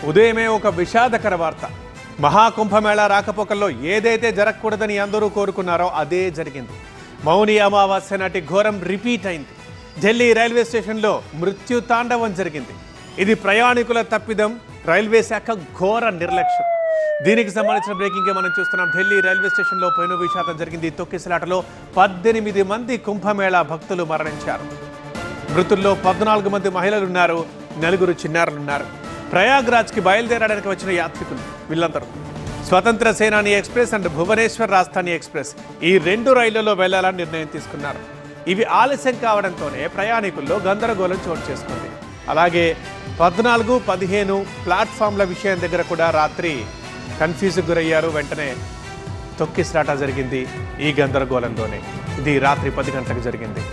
ఉదయమే ఒక విషాదకర వార్త. మహాకుంభమేళా రాకపోకల్లో ఏదైతే జరగకూడదని అందరూ కోరుకున్నారో అదే జరిగింది. మౌని అమావాస్య నాటి ఘోరం రిపీట్ అయింది. ఢిల్లీ రైల్వే స్టేషన్లో మృత్యు తాండవం జరిగింది. ఇది ప్రయాణికుల తప్పిదం, రైల్వే శాఖ ఘోర నిర్లక్ష్యం. దీనికి సంబంధించిన బ్రేకింగ్ మనం చూస్తున్నాం. ఢిల్లీ రైల్వే స్టేషన్లో పెను విషాదం జరిగింది. తొక్కిసలాటలో 18 మంది కుంభమేళా భక్తులు మరణించారు. మృతుల్లో 14 మంది మహిళలున్నారు, 4 చిన్నారులున్నారు. ప్రయాగ్రాజ్కి బయలుదేరడానికి వచ్చిన యాత్రికులు వీళ్ళందరూ స్వతంత్ర సేనాని ఎక్స్ప్రెస్ అండ్ భువనేశ్వర్ రాజధాని ఎక్స్ప్రెస్ ఈ 2 రైళ్లలో వెళ్లాలని నిర్ణయం తీసుకున్నారు. ఇవి ఆలస్యం కావడంతోనే ప్రయాణికుల్లో గందరగోళం చోటు చేసుకుంది. అలాగే 14, 15 ప్లాట్ఫామ్ల విషయం దగ్గర కూడా రాత్రి కన్ఫ్యూజ్కి గురయ్యారు. వెంటనే తొక్కిసలాట జరిగింది ఈ గందరగోళంలోనే. ఇది రాత్రి 10 గంటలకు జరిగింది.